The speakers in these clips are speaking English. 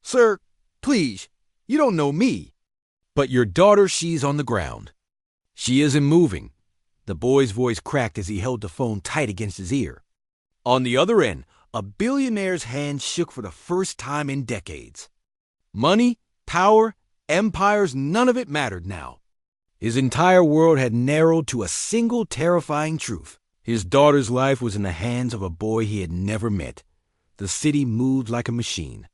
Sir, please, you don't know me. But your daughter, she's on the ground. She isn't moving. The boy's voice cracked as he held the phone tight against his ear. On the other end, a billionaire's hand shook for the first time in decades. Money, power, empires, none of it mattered now. His entire world had narrowed to a single terrifying truth. His daughter's life was in the hands of a boy he had never met. The city moved like a machine.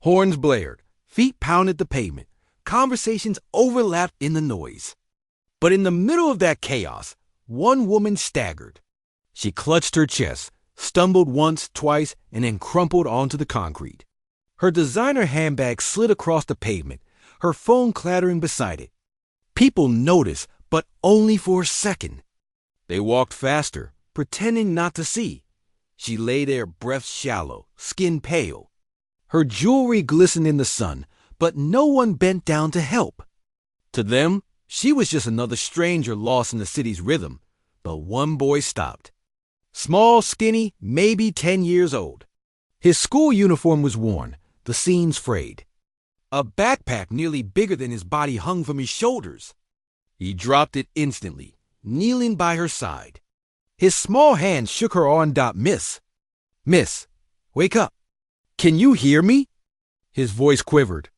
Horns blared, feet pounded the pavement, conversations overlapped in the noise. But in the middle of that chaos, one woman staggered. She clutched her chest, stumbled once, twice, and then crumpled onto the concrete. Her designer handbag slid across the pavement, her phone clattering beside it. People noticed, but only for a second. They walked faster, pretending not to see. She lay there, breath shallow, skin pale. Her jewelry glistened in the sun, but no one bent down to help. To them, she was just another stranger lost in the city's rhythm. But one boy stopped. Small, skinny, maybe 10 years old. His school uniform was worn, the seams frayed. A backpack nearly bigger than his body hung from his shoulders. He dropped it instantly, kneeling by her side. His small hand shook her arm. Miss, wake up. Can you hear me? His voice quivered.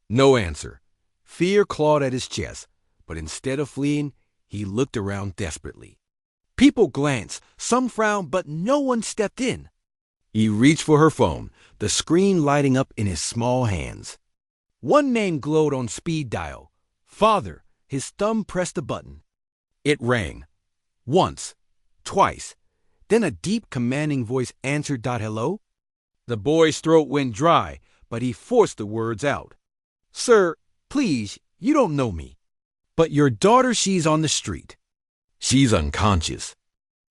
No answer. Fear clawed at his chest, but instead of fleeing, he looked around desperately. People glanced, some frowned, but no one stepped in. He reached for her phone, the screen lighting up in his small hands. One name glowed on speed dial. Father. His thumb pressed the button. It rang. Once. Twice. Then a deep, commanding voice answered. Hello? The boy's throat went dry, but he forced the words out. Sir, please, you don't know me. But your daughter, she's on the street. She's unconscious.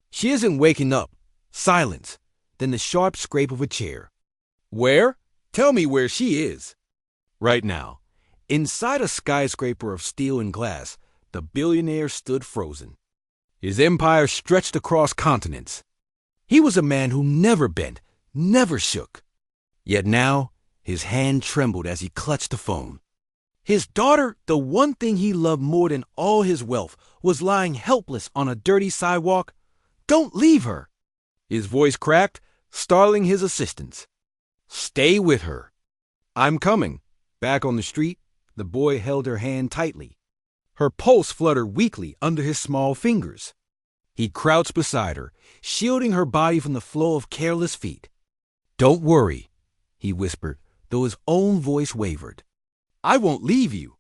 She isn't waking up. Silence. Then the sharp scrape of a chair. Where? Tell me where she is. Right now. Inside a skyscraper of steel and glass, the billionaire stood frozen. His empire stretched across continents. He was a man who never bent, never shook. Yet now, his hand trembled as he clutched the phone. His daughter, the one thing he loved more than all his wealth, was lying helpless on a dirty sidewalk. Don't leave her. His voice cracked, startling his assistants. Stay with her. I'm coming. Back on the street, the boy held her hand tightly. Her pulse fluttered weakly under his small fingers. He crouched beside her, shielding her body from the flow of careless feet. Don't worry, he whispered, though his own voice wavered. I won't leave you.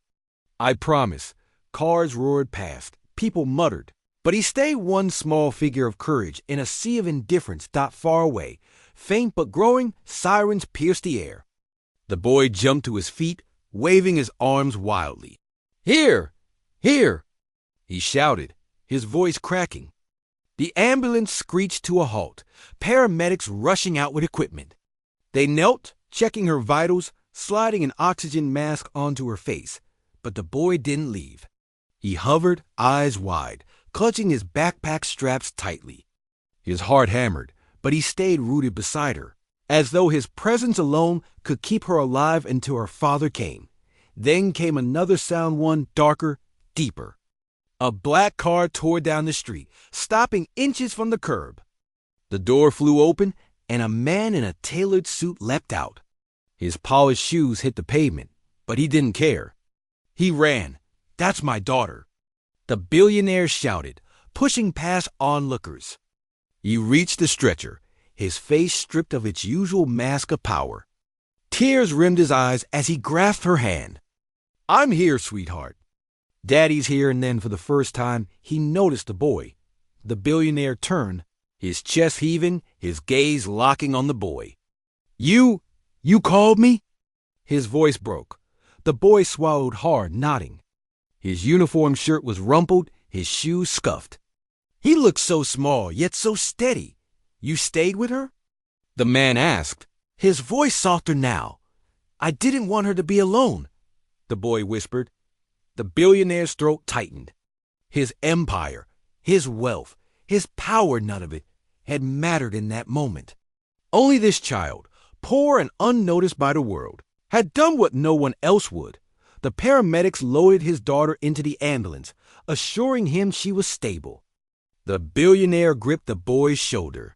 I promise. Cars roared past. People muttered. But he stayed one small figure of courage in a sea of indifference not far away. Faint but growing, sirens pierced the air. The boy jumped to his feet, waving his arms wildly. Here! Here! He shouted, his voice cracking. The ambulance screeched to a halt, paramedics rushing out with equipment. They knelt, checking her vitals, sliding an oxygen mask onto her face. But the boy didn't leave. He hovered, eyes wide, clutching his backpack straps tightly. His heart hammered, but he stayed rooted beside her, as though his presence alone could keep her alive until her father came. Then came another sound, one darker, deeper. A black car tore down the street, stopping inches from the curb. The door flew open, and a man in a tailored suit leapt out. His polished shoes hit the pavement, but he didn't care. He ran. That's my daughter. The billionaire shouted, pushing past onlookers. He reached the stretcher, his face stripped of its usual mask of power. Tears rimmed his eyes as he grasped her hand. I'm here, sweetheart. Daddy's here, and then for the first time, he noticed the boy. The billionaire turned, his chest heaving, his gaze locking on the boy. You called me? His voice broke. The boy swallowed hard, nodding. His uniform shirt was rumpled, his shoes scuffed. He looked so small, yet so steady. You stayed with her? The man asked, his voice softer now. I didn't want her to be alone, the boy whispered. The billionaire's throat tightened. His empire, his wealth, his power, none of it had mattered in that moment. Only this child, poor and unnoticed by the world. had done what no one else would. The paramedics loaded his daughter into the ambulance, assuring him she was stable. The billionaire gripped the boy's shoulder.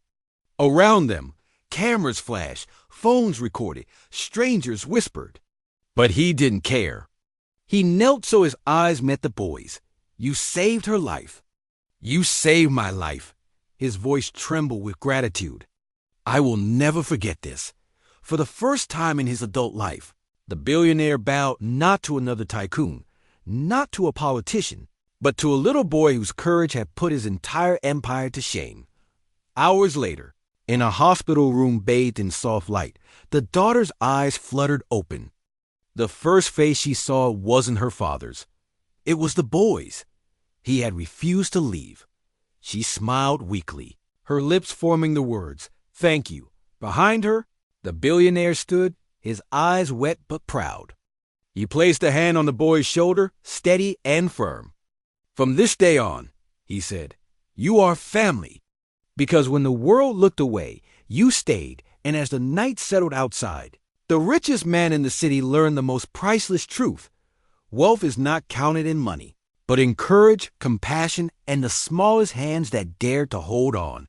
Around them, cameras flashed, phones recorded, strangers whispered. But he didn't care. He knelt so his eyes met the boy's. "You saved her life. You saved my life." His voice trembled with gratitude. "I will never forget this." For the first time in his adult life, the billionaire bowed not to another tycoon, not to a politician, but to a little boy whose courage had put his entire empire to shame. Hours later, in a hospital room bathed in soft light, the daughter's eyes fluttered open. The first face she saw wasn't her father's. It was the boy's. He had refused to leave. She smiled weakly, her lips forming the words, "Thank you." Behind her, the billionaire stood, his eyes wet but proud. He placed a hand on the boy's shoulder, steady and firm. "From this day on," he said, "you are family." Because when the world looked away, you stayed, and as the night settled outside, the richest man in the city learned the most priceless truth. Wealth is not counted in money, but in courage, compassion, and the smallest hands that dared to hold on.